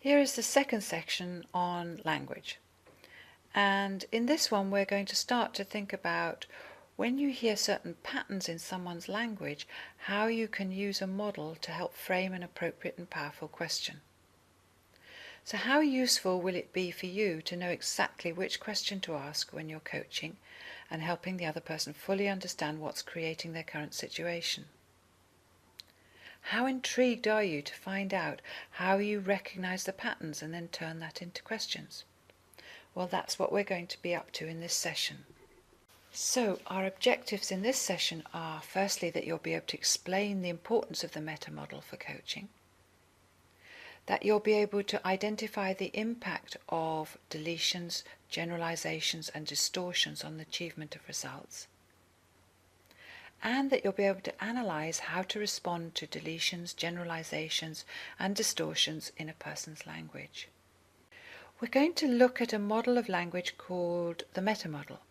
Here is the second section on language. And in this one we're going to start to think about when you hear certain patterns in someone's language, how you can use a model to help frame an appropriate and powerful question. So how useful will it be for you to know exactly which question to ask when you're coaching and helping the other person fully understand what's creating their current situation? How intrigued are you to find out how you recognize the patterns and then turn that into questions? Well, that's what we're going to be up to in this session. So our objectives in this session are firstly that you'll be able to explain the importance of the meta model for coaching, that you'll be able to identify the impact of deletions, generalisations and distortions on the achievement of results, and that you'll be able to analyse how to respond to deletions, generalisations and distortions in a person's language. We're going to look at a model of language called the meta model.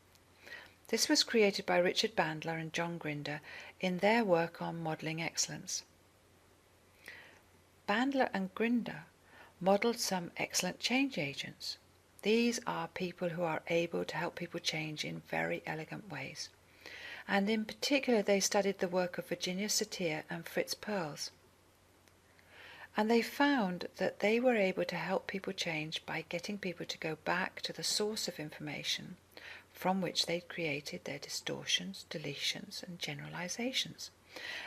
This was created by Richard Bandler and John Grinder in their work on modelling excellence. Bandler and Grinder modelled some excellent change agents. These are people who are able to help people change in very elegant ways. And in particular they studied the work of Virginia Satir and Fritz Perls. And they found that they were able to help people change by getting people to go back to the source of information from which they'd created their distortions, deletions and generalisations,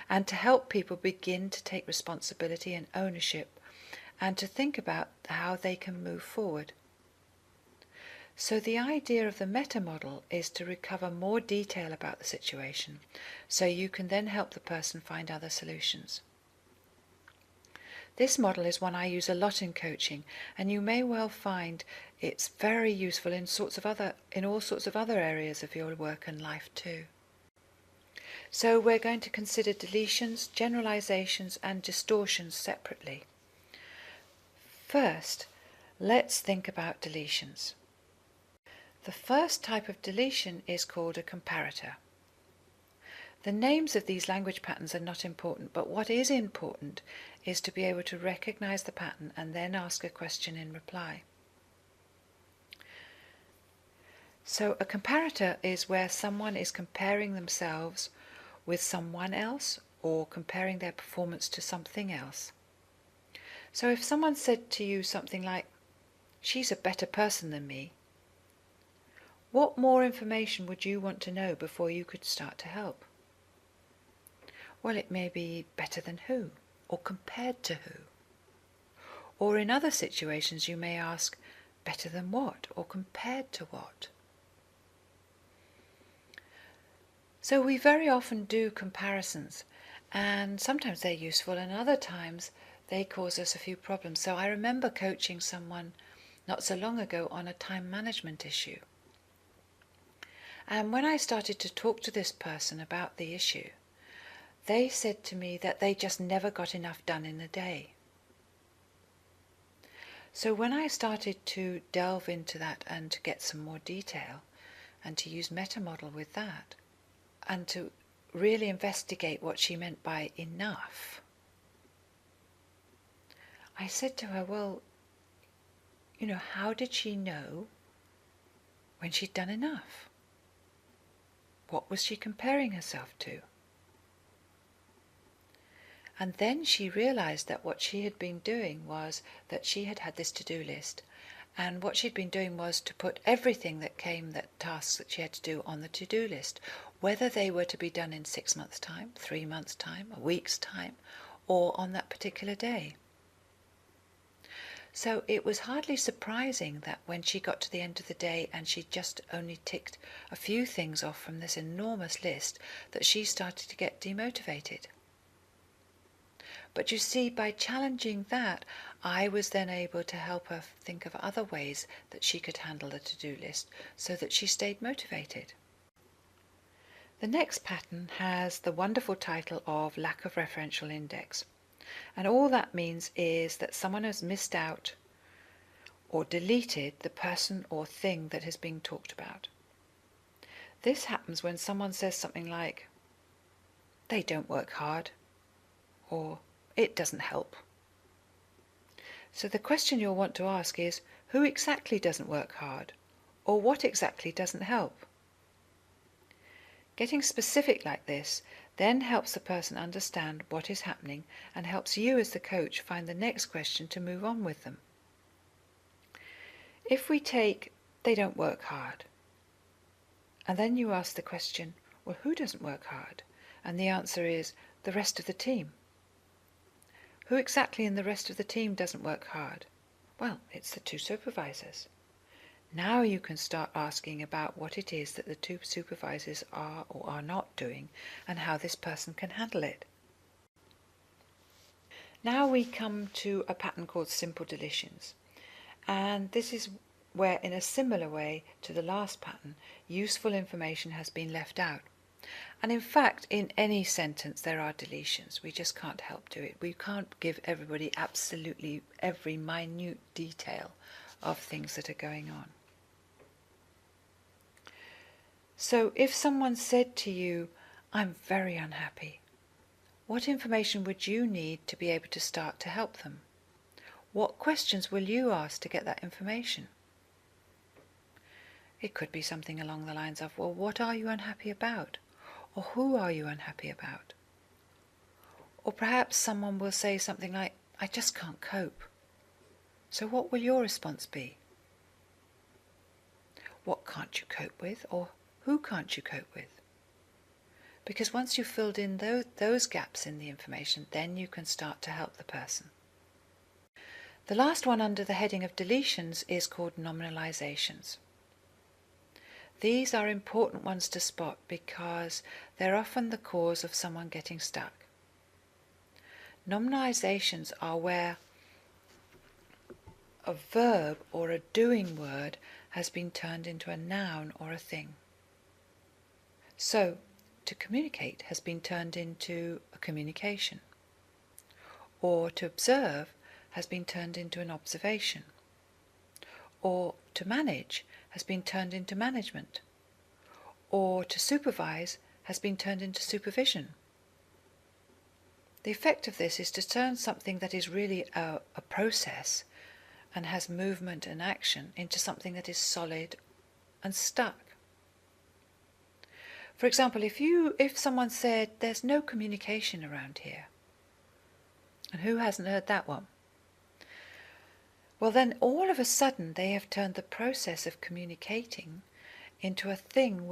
and to help people begin to take responsibility and ownership and to think about how they can move forward. So the idea of the meta model is to recover more detail about the situation so you can then help the person find other solutions. This model is one I use a lot in coaching, and you may well find it's very useful in all sorts of other areas of your work and life too. So we're going to consider deletions, generalisations and distortions separately. First, let's think about deletions. The first type of deletion is called a comparator. The names of these language patterns are not important, but what is important is to be able to recognize the pattern and then ask a question in reply. So a comparator is where someone is comparing themselves with someone else or comparing their performance to something else. So if someone said to you something like, "She's a better person than me," what more information would you want to know before you could start to help? Well, it may be better than who, or compared to who. Or in other situations you may ask, better than what, or compared to what. So we very often do comparisons, and sometimes they're useful and other times they cause us a few problems. So I remember coaching someone not so long ago on a time management issue. And when I started to talk to this person about the issue, they said to me that they just never got enough done in a day. So when I started to delve into that and to get some more detail and to use meta model with that and to really investigate what she meant by enough, I said to her, well, how did she know when she'd done enough? What was she comparing herself to? And then she realized that what she had been doing was that she had had this to-do list, and what she'd been doing was to put everything that came, that tasks that she had to do, on the to-do list, whether they were to be done in 6 months' time, 3 months' time, a week's time, or on that particular day. So it was hardly surprising that when she got to the end of the day and she just only ticked a few things off from this enormous list, that she started to get demotivated. But you see, by challenging that, I was then able to help her think of other ways that she could handle the to-do list so that she stayed motivated. The next pattern has the wonderful title of lack of referential index. And all that means is that someone has missed out or deleted the person or thing that is being talked about. This happens when someone says something like, "They don't work hard," or "it doesn't help." So the question you'll want to ask is, who exactly doesn't work hard? Or what exactly doesn't help? Getting specific like this then helps the person understand what is happening and helps you as the coach find the next question to move on with them. If we take, they don't work hard, and then you ask the question, well, who doesn't work hard? And the answer is, the rest of the team. Who exactly in the rest of the team doesn't work hard? Well, it's the two supervisors. Now you can start asking about what it is that the two supervisors are or are not doing and how this person can handle it. Now we come to a pattern called simple deletions. And this is where, in a similar way to the last pattern, useful information has been left out. And in fact, in any sentence there are deletions. We just can't help do it. We can't give everybody absolutely every minute detail of things that are going on. So if someone said to you, I'm very unhappy, what information would you need to be able to start to help them? What questions will you ask to get that information? It could be something along the lines of, well, what are you unhappy about? Or who are you unhappy about? Or perhaps someone will say something like, I just can't cope. So what will your response be? What can't you cope with? Or who can't you cope with? Because once you've filled in those gaps in the information, then you can start to help the person. The last one under the heading of deletions is called nominalisations. These are important ones to spot because they're often the cause of someone getting stuck. Nominalisations are where a verb or a doing word has been turned into a noun or a thing. So, to communicate has been turned into a communication, or to observe has been turned into an observation, or to manage has been turned into management, or to supervise has been turned into supervision. The effect of this is to turn something that is really a process and has movement and action into something that is solid and stuck. For example, if someone said, there's no communication around here, and who hasn't heard that one? Well, then all of a sudden they have turned the process of communicating into a thing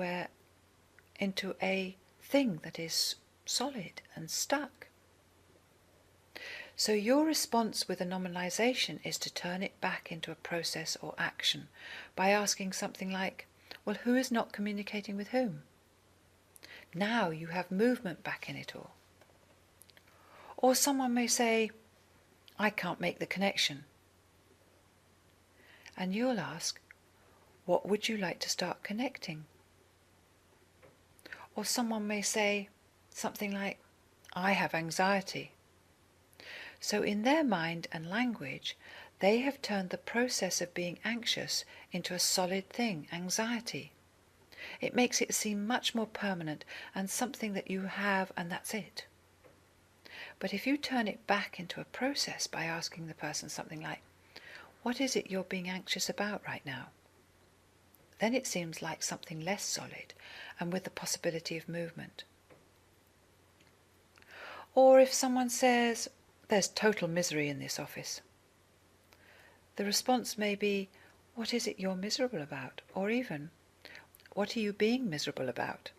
that is solid and stuck. So your response with a nominalisation is to turn it back into a process or action by asking something like, well, who is not communicating with whom? Now you have movement back in it all. Or someone may say, I can't make the connection. And you'll ask, what would you like to start connecting? Or someone may say something like, I have anxiety. So in their mind and language, they have turned the process of being anxious into a solid thing, anxiety. It makes it seem much more permanent and something that you have and that's it. But if you turn it back into a process by asking the person something like, what is it you're being anxious about right now? Then it seems like something less solid and with the possibility of movement. Or if someone says, there's total misery in this office, the response may be, what is it you're miserable about? Or even, what are you being miserable about?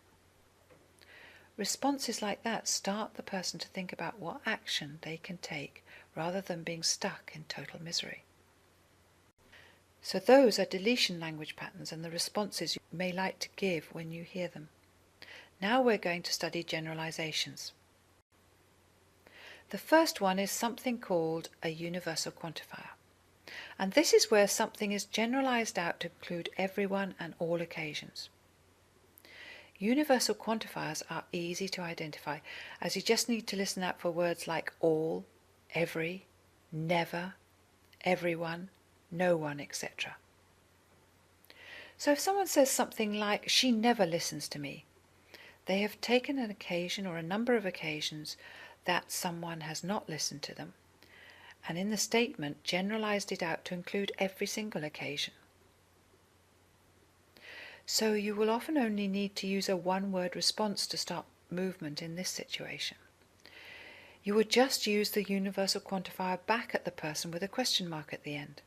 Responses like that start the person to think about what action they can take rather than being stuck in total misery. So those are deletion language patterns and the responses you may like to give when you hear them. Now we're going to study generalisations. The first one is something called a universal quantifier. And this is where something is generalised out to include everyone and all occasions. Universal quantifiers are easy to identify, as you just need to listen out for words like all, every, never, everyone, no one, etc. So if someone says something like, she never listens to me, they have taken an occasion or a number of occasions that someone has not listened to them, and in the statement generalized it out to include every single occasion. So you will often only need to use a one-word response to start movement in this situation. You would just use the universal quantifier back at the person with a question mark at the end.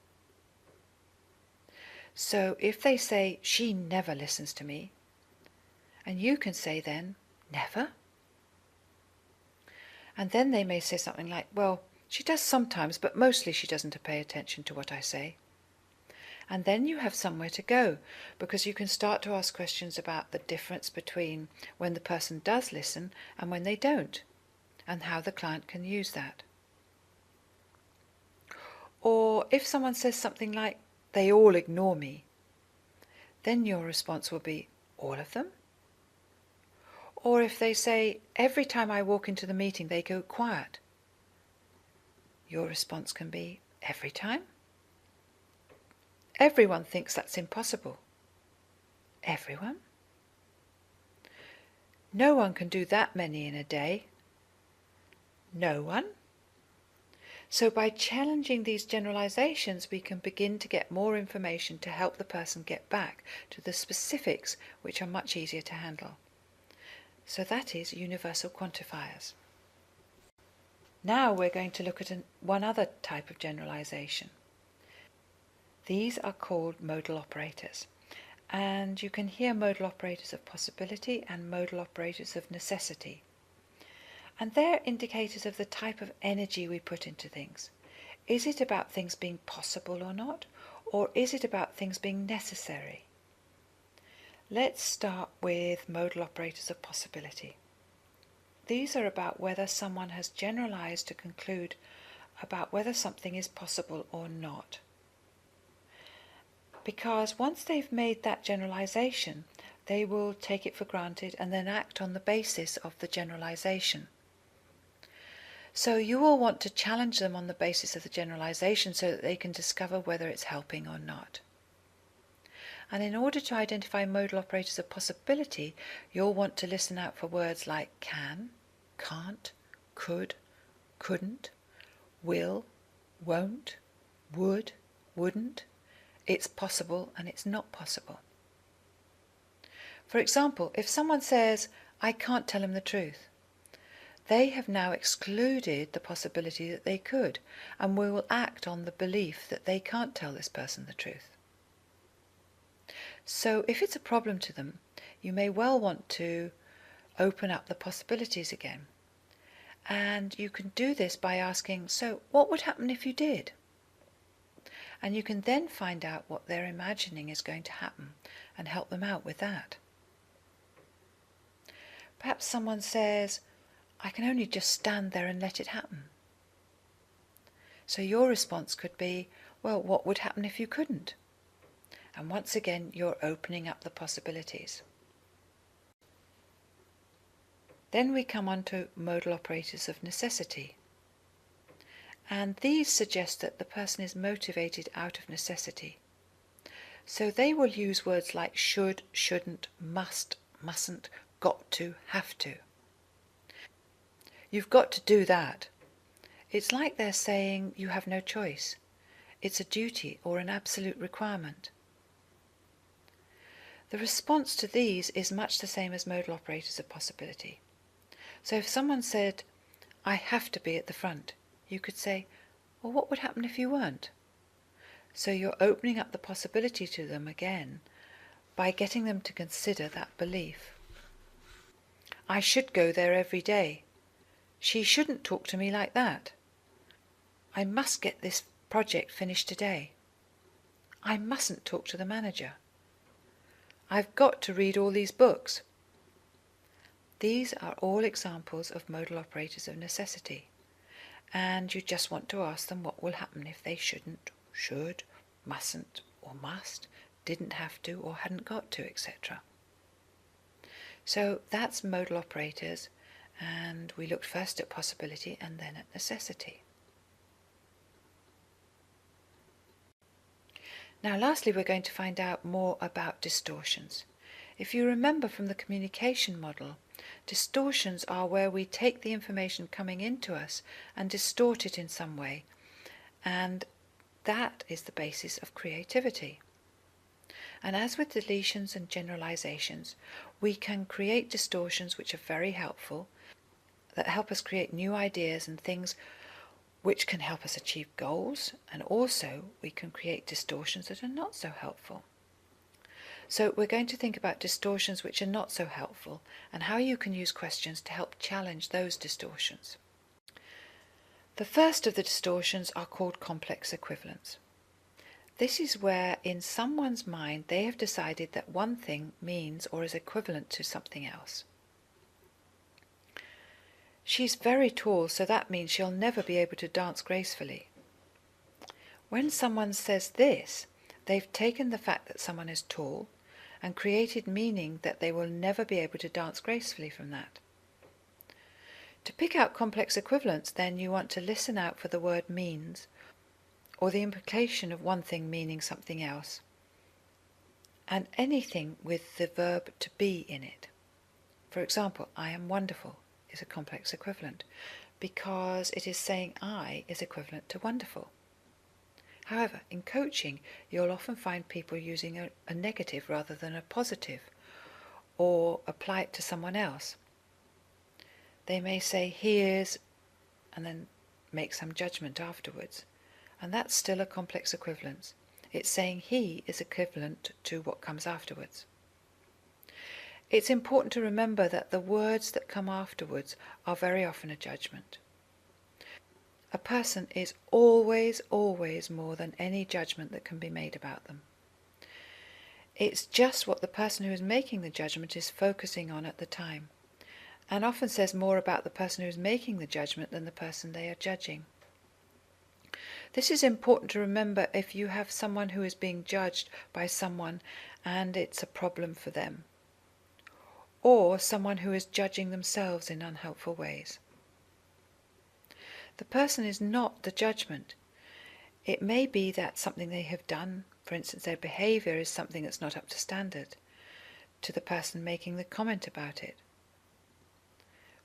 So if they say, "She never listens to me," and you can say then, "Never?" And then they may say something like, "Well, she does sometimes, but mostly she doesn't pay attention to what I say." And then you have somewhere to go, because you can start to ask questions about the difference between when the person does listen and when they don't, and how the client can use that. Or if someone says something like, "They all ignore me," then your response will be, "All of them?" Or if they say, "Every time I walk into the meeting they go quiet," your response can be, "Every time?" Everyone thinks that's impossible. Everyone? No one can do that many in a day. No one? So by challenging these generalizations, we can begin to get more information to help the person get back to the specifics, which are much easier to handle. So that is universal quantifiers. Now we're going to look at one other type of generalization. These are called modal operators, and you can hear modal operators of possibility and modal operators of necessity. And they're indicators of the type of energy we put into things. Is it about things being possible or not, or is it about things being necessary? Let's start with modal operators of possibility. These are about whether someone has generalized to conclude about whether something is possible or not. Because once they've made that generalization, they will take it for granted and then act on the basis of the generalization. So you will want to challenge them on the basis of the generalization so that they can discover whether it's helping or not. And in order to identify modal operators of possibility, you'll want to listen out for words like can, can't, could, couldn't, will, won't, would, wouldn't, it's possible and it's not possible. For example, if someone says, "I can't tell him the truth," they have now excluded the possibility that they could, and will act on the belief that they can't tell this person the truth. So if it's a problem to them, you may well want to open up the possibilities again. And you can do this by asking, "So what would happen if you did?" And you can then find out what they're imagining is going to happen and help them out with that. Perhaps someone says, "I can only just stand there and let it happen." So your response could be, "Well, what would happen if you couldn't?" And once again, you're opening up the possibilities. Then we come on to modal operators of necessity. And these suggest that the person is motivated out of necessity. So they will use words like should, shouldn't, must, mustn't, got to, have to. You've got to do that. It's like they're saying you have no choice. It's a duty or an absolute requirement. The response to these is much the same as modal operators of possibility. So if someone said, "I have to be at the front," you could say, "Well, what would happen if you weren't?" So you're opening up the possibility to them again by getting them to consider that belief. "I should go there every day. She shouldn't talk to me like that. I must get this project finished today. I mustn't talk to the manager. I've got to read all these books." These are all examples of modal operators of necessity, and you just want to ask them what will happen if they shouldn't, should, mustn't, or must, didn't have to, or hadn't got to, etc. So that's modal operators, and we looked first at possibility and then at necessity. Now lastly, we're going to find out more about distortions. If you remember from the communication model, distortions are where we take the information coming into us and distort it in some way, and that is the basis of creativity. And as with deletions and generalisations, we can create distortions which are very helpful, that help us create new ideas and things which can help us achieve goals, and also we can create distortions that are not so helpful. So we're going to think about distortions which are not so helpful and how you can use questions to help challenge those distortions. The first of the distortions are called complex equivalents. This is where in someone's mind they have decided that one thing means or is equivalent to something else. She's very tall, so that means she'll never be able to dance gracefully. When someone says this, they've taken the fact that someone is tall and created meaning that they will never be able to dance gracefully from that. To pick out complex equivalents, then you want to listen out for the word means, or the implication of one thing meaning something else, and anything with the verb to be in it. For example, I am wonderful is a complex equivalent because it is saying I is equivalent to wonderful. However, in coaching, you'll often find people using a negative rather than a positive, or apply it to someone else. They may say he is, and then make some judgment afterwards, and that's still a complex equivalence. It's saying he is equivalent to what comes afterwards. It's important to remember that the words that come afterwards are very often a judgment. A person is always more than any judgment that can be made about them. It's just what the person who is making the judgment is focusing on at the time, and often says more about the person who is making the judgment than the person they are judging. This is important to remember if you have someone who is being judged by someone and it's a problem for them, or someone who is judging themselves in unhelpful ways. The person is not the judgment. It may be that something they have done, for instance their behaviour, is something that's not up to standard to the person making the comment about it.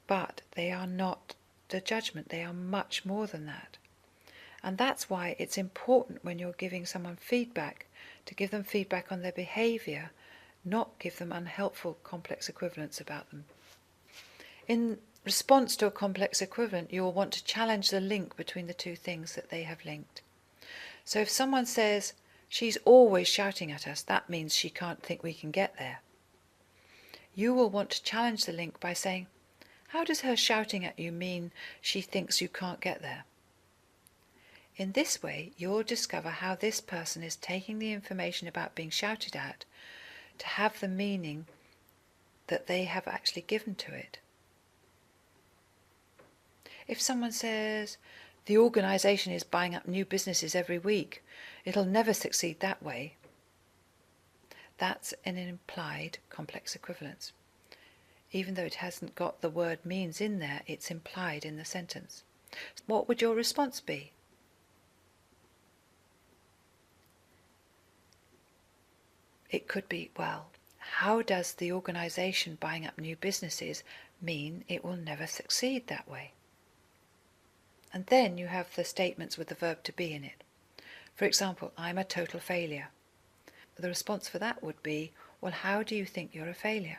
But they are not the judgment, they are much more than that. And that's why it's important when you're giving someone feedback to give them feedback on their behaviour, not give them unhelpful complex equivalents about them. In response to a complex equivalent, you will want to challenge the link between the two things that they have linked. So if someone says, she's always shouting at us, that means she can't think we can get there. You will want to challenge the link by saying, how does her shouting at you mean she thinks you can't get there? In this way, you'll discover how this person is taking the information about being shouted at to have the meaning that they have actually given to it. If someone says, the organisation is buying up new businesses every week, it'll never succeed that way, that's an implied complex equivalence. Even though it hasn't got the word means in there, it's implied in the sentence. What would your response be? It could be, well, how does the organisation buying up new businesses mean it will never succeed that way? And then you have the statements with the verb to be in it. For example, I'm a total failure. The response for that would be, well, how do you think you're a failure?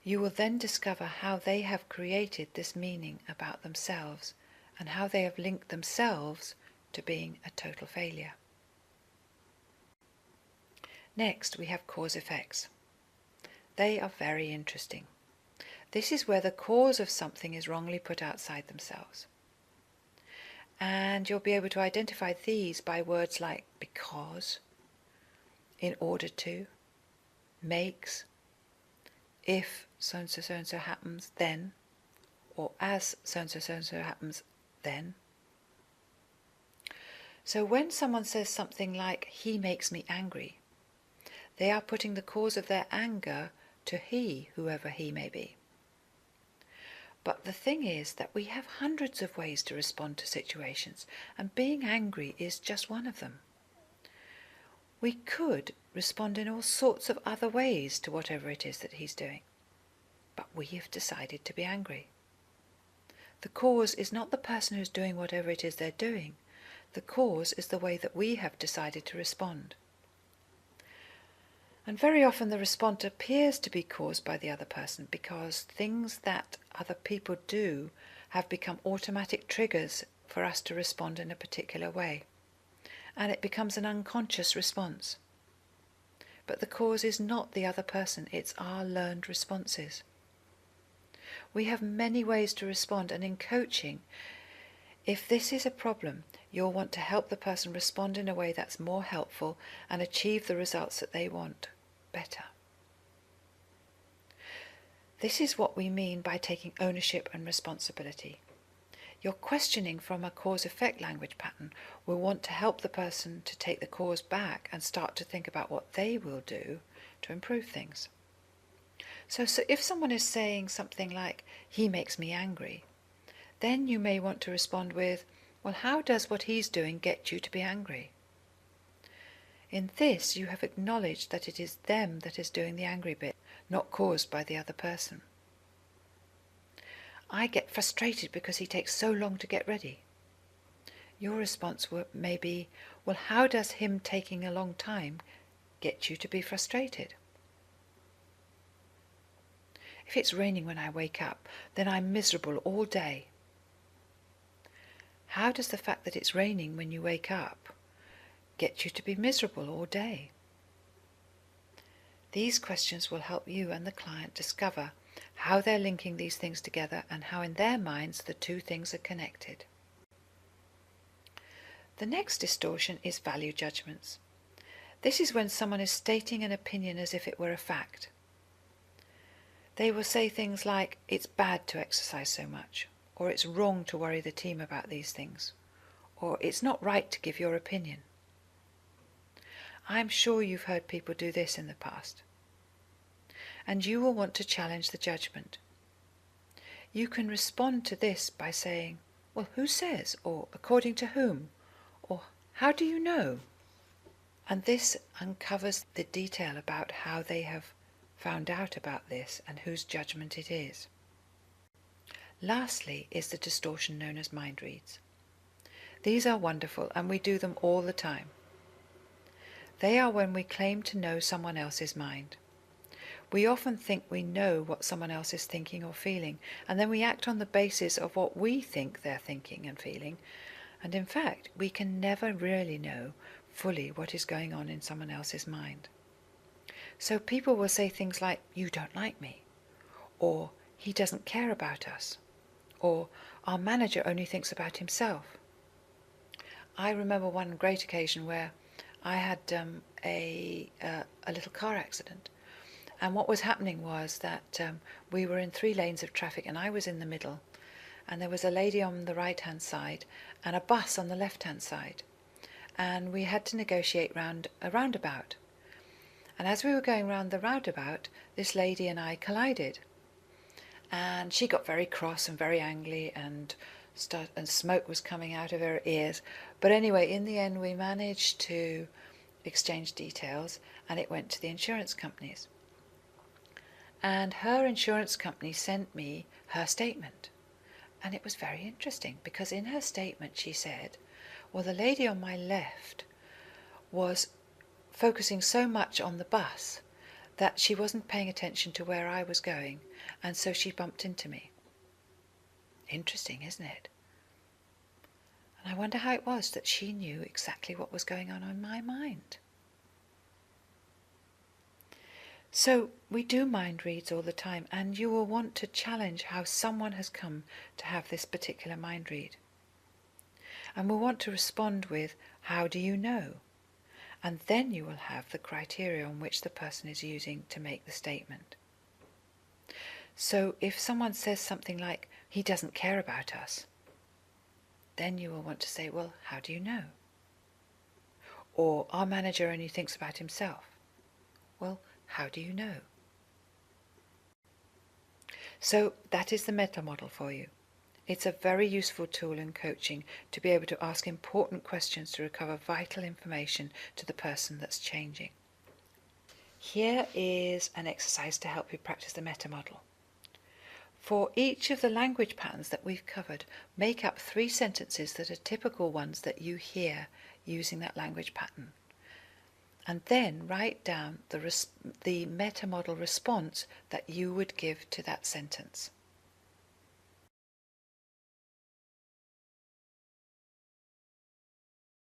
You will then discover how they have created this meaning about themselves and how they have linked themselves to being a total failure. Next, we have cause effects. They are very interesting. This is where the cause of something is wrongly put outside themselves. And you'll be able to identify these by words like because, in order to, makes, if so-and-so so-and-so happens, then, or as so-and-so so-and-so happens, then. So when someone says something like, he makes me angry, they are putting the cause of their anger to he, whoever he may be. But the thing is that we have hundreds of ways to respond to situations, and being angry is just one of them. We could respond in all sorts of other ways to whatever it is that he's doing, but we have decided to be angry. The cause is not the person who's doing whatever it is they're doing. The cause is the way that we have decided to respond. And very often the response appears to be caused by the other person because things that other people do have become automatic triggers for us to respond in a particular way. And it becomes an unconscious response. But the cause is not the other person, it's our learned responses. We have many ways to respond, and in coaching, if this is a problem, you'll want to help the person respond in a way that's more helpful and achieve the results that they want better. This is what we mean by taking ownership and responsibility. Your questioning from a cause-effect language pattern will want to help the person to take the cause back and start to think about what they will do to improve things. So if someone is saying something like, "He makes me angry," then you may want to respond with, "Well, how does what he's doing get you to be angry?" In this, you have acknowledged that it is them that is doing the angry bit, not caused by the other person. "I get frustrated because he takes so long to get ready." Your response may be, "Well, how does him taking a long time get you to be frustrated?" "If it's raining when I wake up, then I'm miserable all day." How does the fact that it's raining when you wake up get you to be miserable all day? These questions will help you and the client discover how they're linking these things together and how in their minds the two things are connected. The next distortion is value judgments. This is when someone is stating an opinion as if it were a fact. They will say things like, "It's bad to exercise so much," or "It's wrong to worry the team about these things," or "It's not right to give your opinion." I'm sure you've heard people do this in the past. And you will want to challenge the judgment. You can respond to this by saying, "Well, who says?" or "According to whom?" or "How do you know?" And this uncovers the detail about how they have found out about this and whose judgment it is. Lastly is the distortion known as mind reads. These are wonderful and we do them all the time. They are when we claim to know someone else's mind. We often think we know what someone else is thinking or feeling, and then we act on the basis of what we think they're thinking and feeling, and in fact, we can never really know fully what is going on in someone else's mind. So people will say things like, "You don't like me," or "He doesn't care about us," or "Our manager only thinks about himself." I remember one great occasion where I had a little car accident. And what was happening was that we were in 3 lanes of traffic and I was in the middle. And there was a lady on the right-hand side and a bus on the left-hand side. And we had to negotiate round a roundabout. And as we were going round the roundabout, this lady and I collided. And she got very cross and very angry and smoke was coming out of her ears. But anyway, in the end, we managed to exchange details and it went to the insurance companies. And her insurance company sent me her statement. And it was very interesting because in her statement she said, well, the lady on my left was focusing so much on the bus that she wasn't paying attention to where I was going, and so she bumped into me. Interesting, isn't it? And I wonder how it was that she knew exactly what was going on in my mind. So we do mind reads all the time, and you will want to challenge how someone has come to have this particular mind read. And we'll want to respond with, "How do you know?" And then you will have the criteria on which the person is using to make the statement. So if someone says something like, "He doesn't care about us," then you will want to say, "Well, how do you know?" Or, "Our manager only thinks about himself." Well, how do you know? So that is the meta model for you. It's a very useful tool in coaching to be able to ask important questions to recover vital information to the person that's changing. Here is an exercise to help you practice the meta model. For each of the language patterns that we've covered, make up 3 sentences that are typical ones that you hear using that language pattern. And then write down the meta-model response that you would give to that sentence.